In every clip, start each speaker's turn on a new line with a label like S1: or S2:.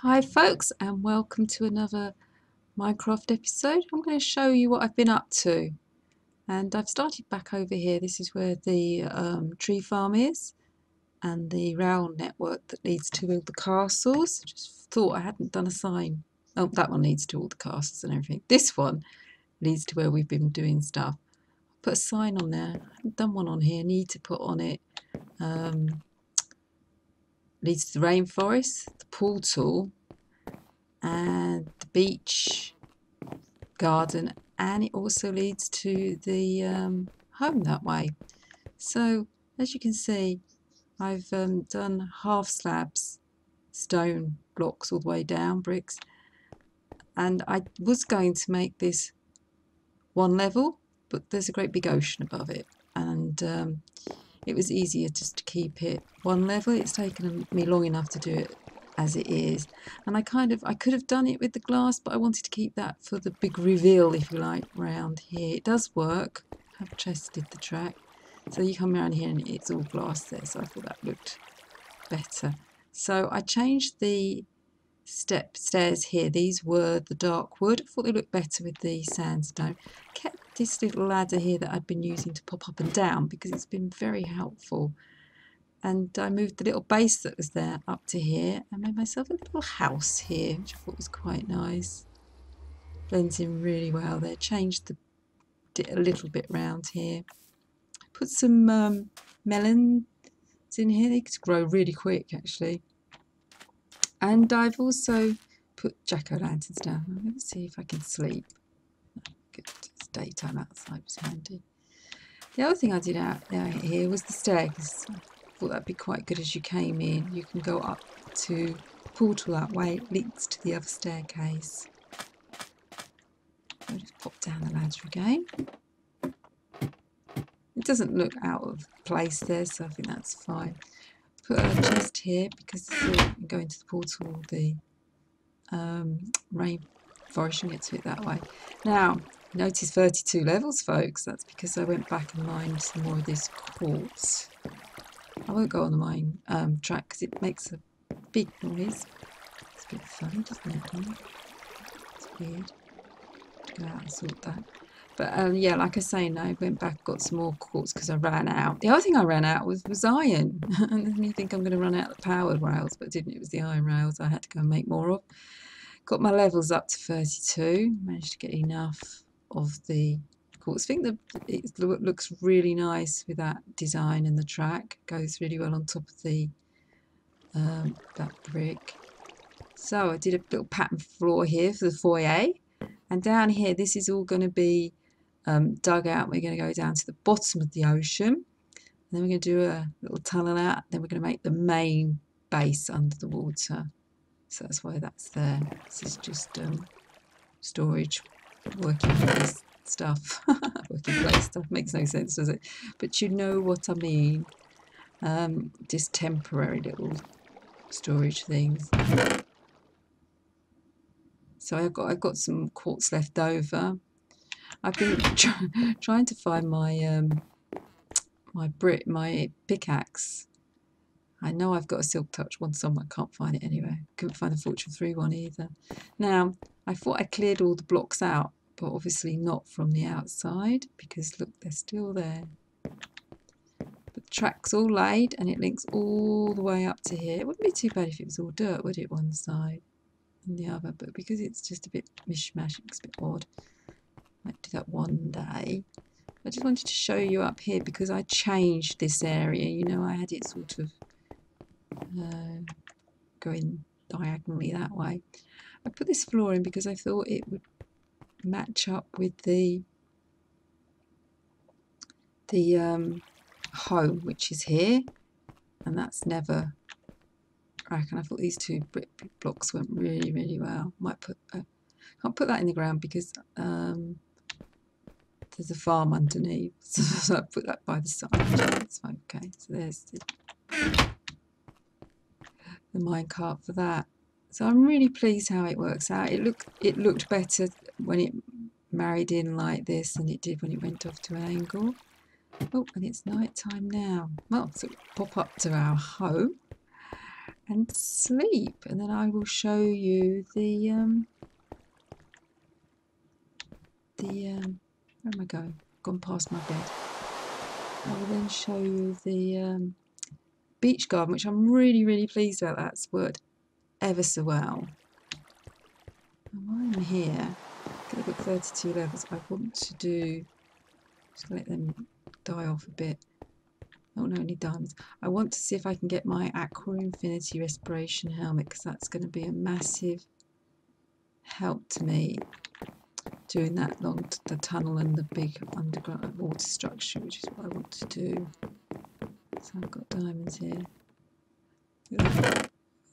S1: Hi folks, and welcome to another Minecraft episode. I'm going to show you what I've been up to, and I've started back over here. This is where the tree farm is and the rail network that leads to all the castles. Just thought I hadn't done a sign. Oh, that one leads to all the castles and everything. This one leads to where we've been doing stuff. Put a sign on there. I haven't done one on here. Need to put on it. Leads to the rainforest, the portal, and the beach garden, and it also leads to the home that way. So as you can see, I've done half slabs, stone blocks all the way down, bricks, and I was going to make this one level, but there's a great big ocean above it, and it was easier just to keep it one level. It's taken me long enough to do it as it is, and I could have done it with the glass, but I wanted to keep that for the big reveal, if you like, round here. It does work. I've tested the track, so you come around here and it's all glass there, so I thought that looked better. So I changed the stairs here. These were the dark wood. I thought they looked better with the sandstone. Kept this little ladder here that I'd been using to pop up and down because it's been very helpful. And I moved the little base that was there up to here and made myself a little house here, which I thought was quite nice. Blends in really well there. Changed it a little bit round here. Put some melons in here. They could grow really quick, actually. And I've also put jack-o'-lanterns down. I'm going to see if I can sleep. Good, it's daytime outside, it was handy. The other thing I did out here was the stairs. I thought that'd be quite good as you came in. You can go up to the portal that way. It leads to the other staircase. I'll just pop down the ladder again. It doesn't look out of place there, so I think that's fine. Put a chest here because I'm going to the portal, the rainforest, and get to it that way. Now, notice 32 levels, folks. That's because I went back and mined some more of this quartz. I won't go on the mine track because it makes a big noise. It's a bit funny, doesn't it? It's weird. Go out and sort that. But yeah, like I say, now I went back, got some more quartz because I ran out. The other thing I ran out was iron. And then you think I'm going to run out of the powered rails, but I didn't. It was the iron rails I had to go and make more of. Got my levels up to 32. Managed to get enough of the quartz. I think that it looks really nice with that design, and the track goes really well on top of the that brick. So I did a little pattern floor here for the foyer, and down here this is all going to be dug out. We're going to go down to the bottom of the ocean, and then we're going to do a little tunnel out. Then we're going to make the main base under the water. So that's why that's there. This is just storage, working place stuff. Working place stuff makes no sense, does it? But you know what I mean. Just temporary little storage things. So I've got some quartz left over. I've been trying to find my my pickaxe. I know I've got a silk touch one somewhere. I can't find it anywhere. Couldn't find the Fortune 3 one either. Now, I thought I cleared all the blocks out, but obviously not from the outside because look, they're still there. But the track's all laid and it links all the way up to here. It wouldn't be too bad if it was all dirt, would it, one side and the other? But because it's just a bit mishmash, it looks a bit odd. Might do that one day. I just wanted to show you up here because I changed this area. You know, I had it sort of going diagonally that way. I put this floor in because I thought it would match up with the home, which is here, and that's never crack. And I thought these two brick blocks went really well. Might put can't put that in the ground because there's a farm underneath, so I put that by the side. That's okay. So there's the minecart for that. So I'm really pleased how it works out. It looked better when it married in like this than it did when it went off to an angle. Oh, and it's night time now. Well, so pop up to our home. and sleep, and then I will show you where am I going? Gone past my bed. I will then show you the beach garden, which I'm really pleased about. That's worked ever so well. And while I'm here, I've got 32 levels. I want to do, just let them die off a bit. Oh no, only diamonds. I want to see if I can get my Aqua Infinity Respiration Helmet, because that's going to be a massive help to me doing that along the tunnel and the big underground water structure, which is what I want to do. So I've got diamonds here. How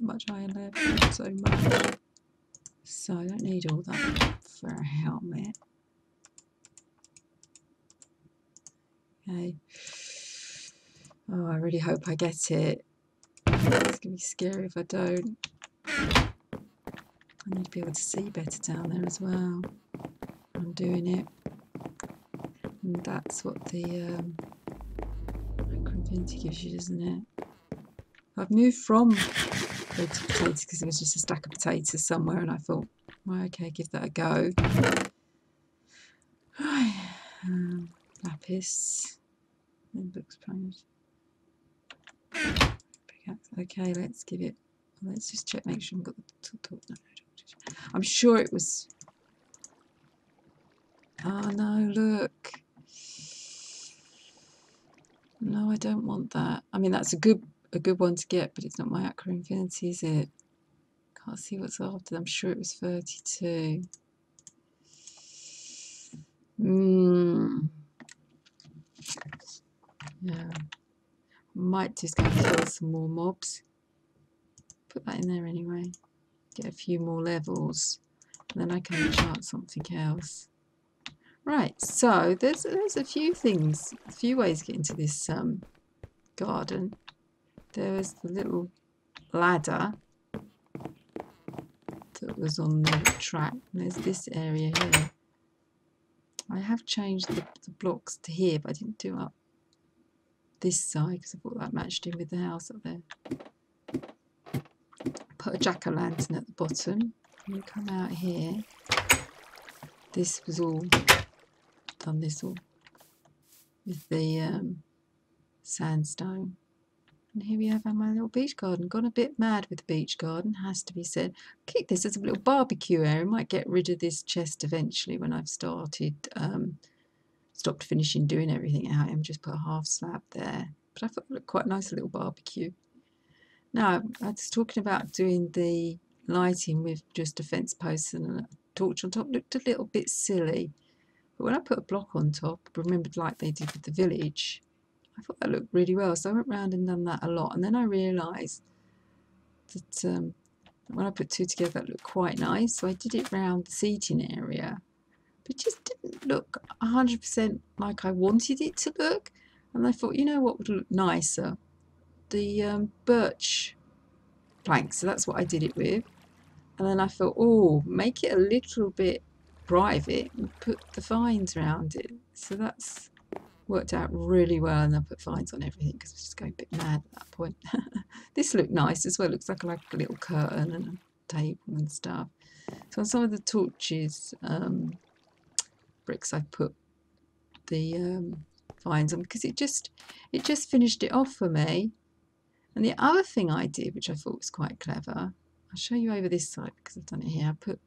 S1: much iron left? Not so much. So I don't need all that for a helmet. Okay. Oh, I really hope I get it. It's going to be scary if I don't. I need to be able to see better down there as well. I'm doing it. And that's what the Aqua Infinity gives you, doesn't it? I've moved from to potatoes because there was just a stack of potatoes somewhere, and I thought, well, okay, give that a go. Right. Lapis. Books primers. Okay, let's give it. Let's just check, make sure I've got the. No, I'm sure it was. Oh no! Look. No, I don't want that. I mean, that's a good one to get, but it's not my Aqua Infinity, is it? Can't see what's after. I'm sure it was 32. Yeah. Might just go and kill some more mobs. Put that in there anyway. Get a few more levels, and then I can enchant something else. Right, so there's a few things, a few ways to get into this garden. There was the little ladder that was on the track. And there's this area here. I have changed the blocks to here, but I didn't do up this side because I thought that matched in with the house up there. Put a jack-o'-lantern at the bottom. You come out here. This was all done. This all with the sandstone. And here we have my little beach garden. Gone a bit mad with the beach garden, has to be said. Keep this as a little barbecue area. Might get rid of this chest eventually when I've stopped finishing doing everything out and just put a half slab there. But I thought it looked quite a nice little barbecue. Now, I was talking about doing the lighting with just a fence post and a torch on top. Looked a little bit silly. But when I put a block on top, remembered like they did with the village, I thought that looked really well. So I went round and done that a lot. And then I realised that when I put two together, that looked quite nice. So I did it round the seating area. But it just didn't look 100% like I wanted it to look. And I thought, you know what would look nicer? The birch planks. So that's what I did it with. And then I thought, oh, make it a little bit private and put the vines around it. So that's worked out really well. And I put vines on everything because I was just going a bit mad at that point. This looked nice as well. It looks like a little curtain and a table and stuff. So on some of the torches, bricks, I put the vines on because it just finished it off for me. And the other thing I did, which I thought was quite clever, I'll show you over this side because I've done it here. I put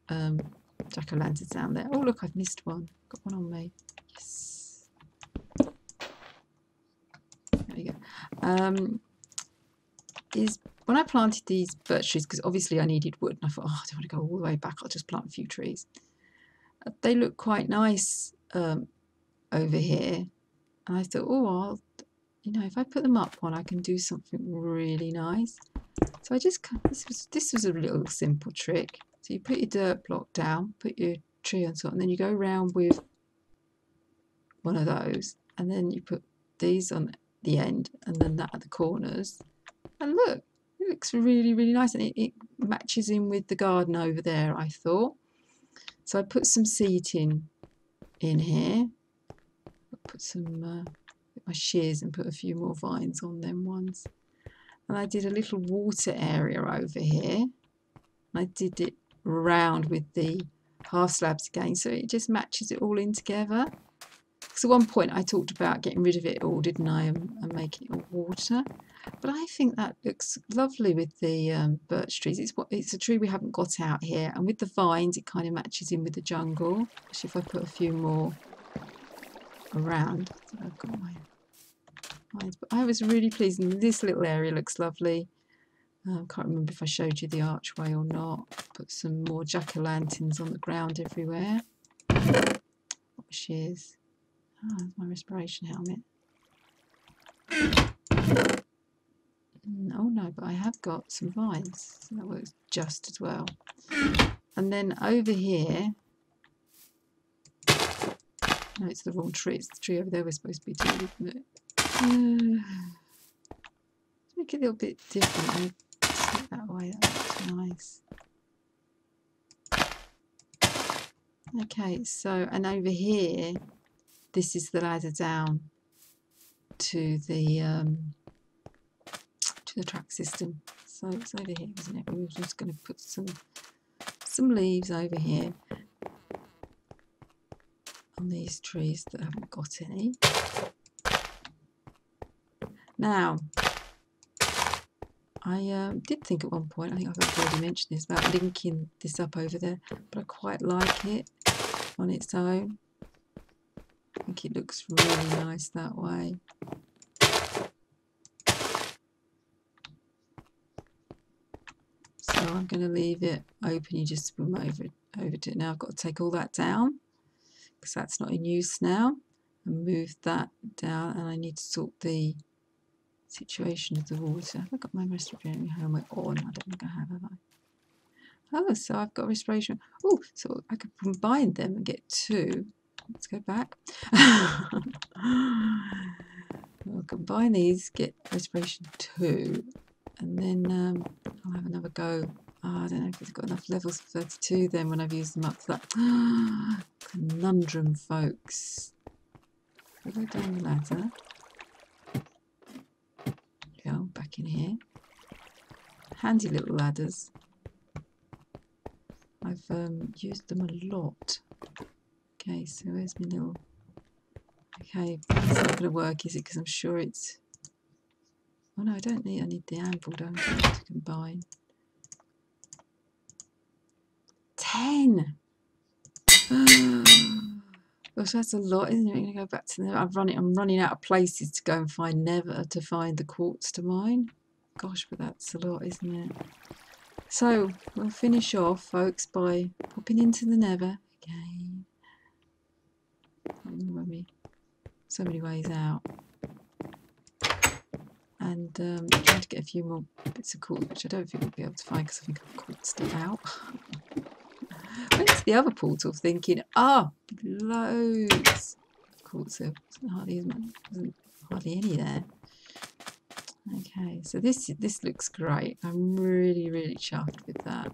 S1: jack-o'-lanterns down there. Oh look, I've missed one. Got one on me. Yes. There we go. Is when I planted these birch trees, because obviously I needed wood, and I thought, oh, I don't want to go all the way back. I'll just plant a few trees. They look quite nice over here. And I thought, oh, if I put them up one, I can do something really nice. So I just, this was a little simple trick. So you put your dirt block down, put your tree on top, and then you go around with one of those, and then you put these on the end, and then that at the corners. And look, it looks really, really nice, and it matches in with the garden over there, I thought. So I put some seating in here. Put some my shears and put a few more vines on them ones. And I did a little water area over here. I did it round with the half slabs again, so it just matches it all in together. Because at one point I talked about getting rid of it all, didn't I, and making it all water. But I think that looks lovely with the birch trees. It's a tree we haven't got out here, and with the vines it kind of matches in with the jungle. Especially if I put a few more around. I've got my vines. But I was really pleased, and this little area looks lovely. Can't remember if I showed you the archway or not. Put some more jack-o'-lanterns on the ground everywhere. What shears? Oh, there's my respiration helmet. Oh no, but I have got some vines, so that works just as well. And then over here, no, it's the wrong tree. It's the tree over there we're supposed to be doing, isn't it? Make it a little bit different. Take that away. That looks nice. Okay, so and over here, this is the ladder down to the track system. So it's over here, isn't it? We're just going to put some leaves over here on these trees that haven't got any. Now, I did think at one point, I think I've already mentioned this, about linking this up over there, but I quite like it on its own. I think it looks really nice that way. So I'm going to leave it open. You just swim over to it. Now I've got to take all that down because that's not in use now, and move that down, and I need to sort the situation of the water. Have I got my respiration helmet on? I don't think I have I? Oh, so I've got respiration. Oh, so I could combine them and get two. Let's go back. I'll combine these, get respiration 2, and then I'll have another go. Oh, I don't know if it's got enough levels for 32 then when I've used them up to that. Conundrum, folks. I'll go down the ladder. Go back in here. Handy little ladders. I've used them a lot. Okay, so where's my little... Okay, it's not going to work, is it? Because I'm sure it's... Oh no, I don't need... I need the anvil, don't I, to combine. 10! Gosh, that's a lot, isn't it? I'm going to go back to the... I'm running out of places to go and find to find the quartz to mine. Gosh, but that's a lot, isn't it? So, we'll finish off, folks, by popping into the Nether again. So many ways out. And trying to get a few more bits of quartz, which I don't think we'll be able to find because I think I've quartzed it out. Went to the other portal thinking, loads of quartz. There wasn't hardly any there. Okay, so this looks great. I'm really, really chuffed with that.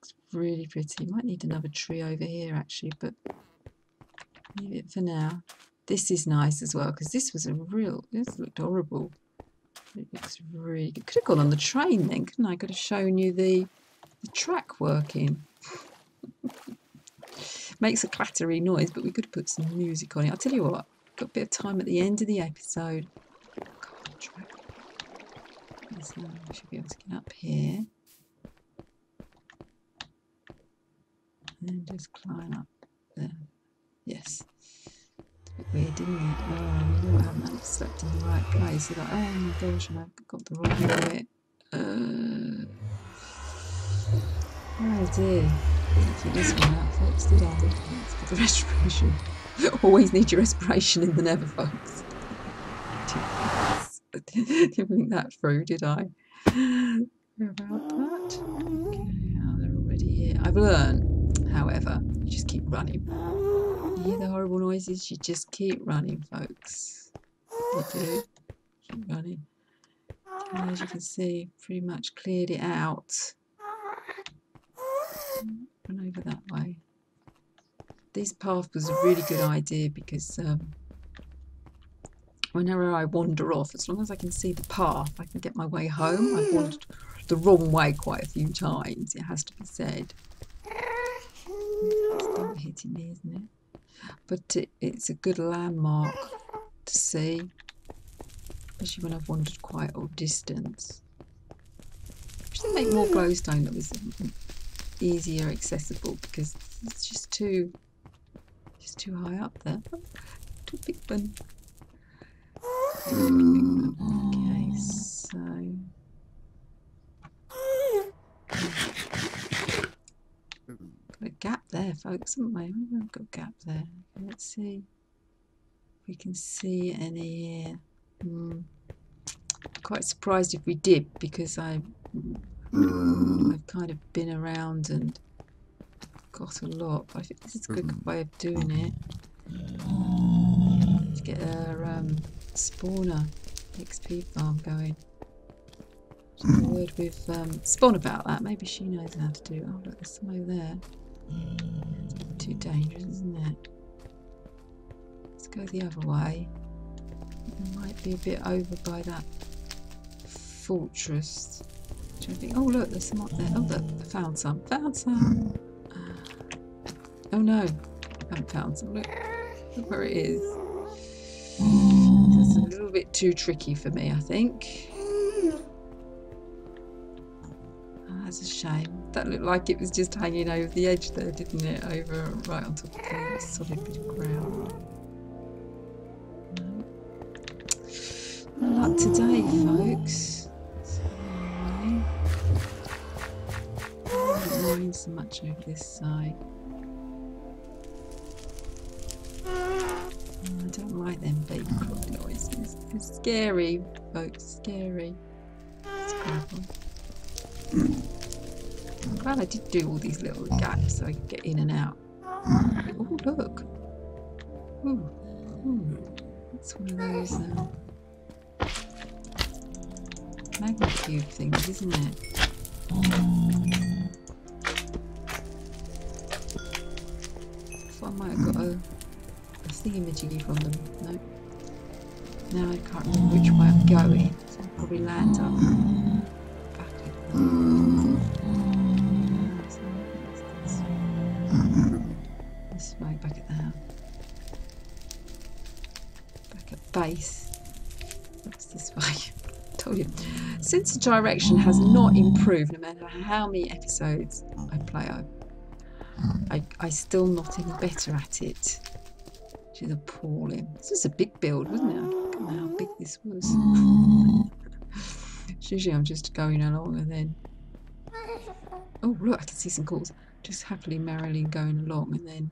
S1: It's really pretty. Might need another tree over here actually, but leave it for now. This is nice as well because this looked horrible. It looks really good. Could have gone on the train then, couldn't I? Could have shown you the track working. Makes a clattery noise, but we could have put some music on it. I'll tell you what. Got a bit of time at the end of the episode. So we should be able to get up here and then just climb up there. Yes. It's a bit weird, didn't it? Oh, you know I haven't slept in the right place. You're like, oh my gosh, and I've got the wrong bit. Oh dear. Didn't keep this one out, folks, did I? Let's get the respiration. Always need your respiration in the Nether, folks. Didn't think that through, did I? About that. Okay, they're already here. I've learned, however, you just keep running. You hear the horrible noises? You just keep running, folks. You do. Keep running. And as you can see, pretty much cleared it out. Run over that way. This path was a really good idea because whenever I wander off, as long as I can see the path, I can get my way home. I've wandered the wrong way quite a few times, it has to be said. Start hitting me, isn't it? But it's a good landmark to see, especially when I've wandered quite a distance. I should make more glowstone that was easier accessible, because it's just too high up there. Oh, too big one. Okay, so got a gap there, folks, haven't we? We've got a gap there. Let's see if we can see any here. Quite surprised if we did, because I've kind of been around and got a lot. But I think this is a good way of doing it. To get a spawner XP farm going. Just a word with Spawn about that. Maybe she knows how to do it. Oh look, there's some over there. It's a bit too dangerous, isn't it? Let's go the other way. It might be a bit over by that fortress. I think, oh look, there's some up there. Oh look, I found some. Found some. Oh no, I haven't found some. Look where it is. It's a little bit too tricky for me, I think. Oh, that's a shame. That looked like it was just hanging over the edge there, didn't it? Over right on top of the solid bit of ground. No. Not luck today, folks. Sorry. I don't mind so much over this side. I don't like them baby clock noises. It's scary, folks. Scary. It's horrible. I'm glad I did do all these little gaps so I could get in and out. Oh, look. Ooh. That's one of those magma cube things, isn't it? I thought I might have got a thingy-majiggy from them. No. Now I can't remember which way I'm going, so I'll probably land up back at this way, back at the house. Back at base. What's this way? I told you. Sense of direction has not improved no matter how many episodes I play. I'm still not any better at it. Which is appalling. This was a big build, wasn't it? I don't know how big this was. Usually I'm just going along and then... Oh look, I can see some calls. Just happily, merrily going along and then...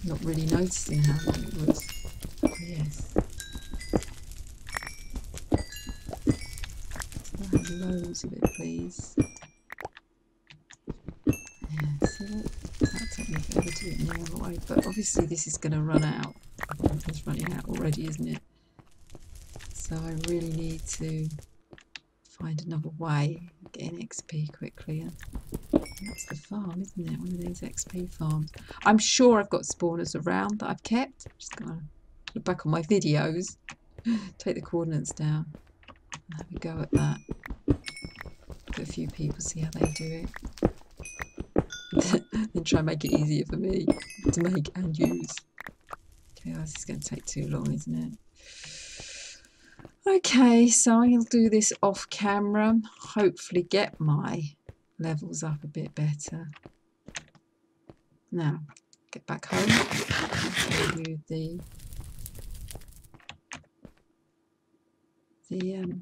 S1: not really noticing how long it was. Oh, yes. So I have loads of it, please. Yeah, so that'll take me forever to do it in the other way, but obviously this is going to run out. It's running out already, isn't it? So I really need to find another way of getting XP quickly. And that's the farm, isn't it? One of these XP farms. I'm sure I've got spawners around that I've kept. I'm just going to look back on my videos, take the coordinates down, and have a go at that. Look at a few people, see how they do it. Then try and make it easier for me to make and use. Okay, this is going to take too long, isn't it? Okay, so I'll do this off camera. Hopefully get my levels up a bit better. Now, get back home. I'll show you the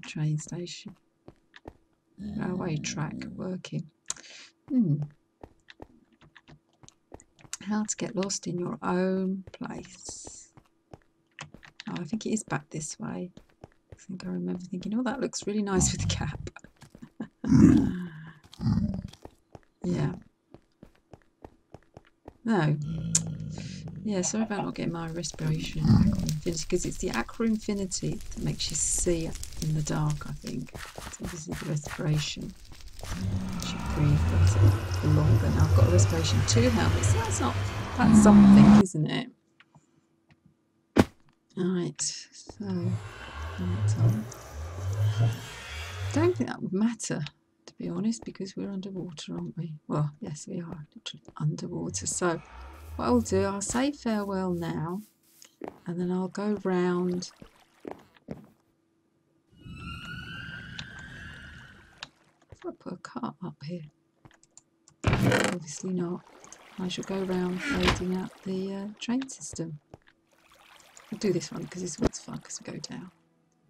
S1: train station. Railway track working. How to get lost in your own place. Oh, I think it is back this way. I think I remember thinking, oh, that looks really nice with the cap. Yeah. No. Yeah, sorry about not getting my respiration Aqua Infinity, because it's the Aqua Infinity that makes you see in the dark, I think. So this is the respiration. You breathe better, longer. Now I've got a respiration 2 helmet, so that's something, isn't it? Right, so that time. Don't think that would matter, to be honest, because we're underwater, aren't we? Well, yes, we are literally underwater. So what I'll do, I'll say farewell now, and then I'll go round. If I put a cart up here, obviously not. I shall go round loading up the train system. I'll do this one because this one's fun because we go down.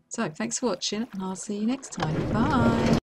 S1: So thanks for watching, and I'll see you next time. Bye.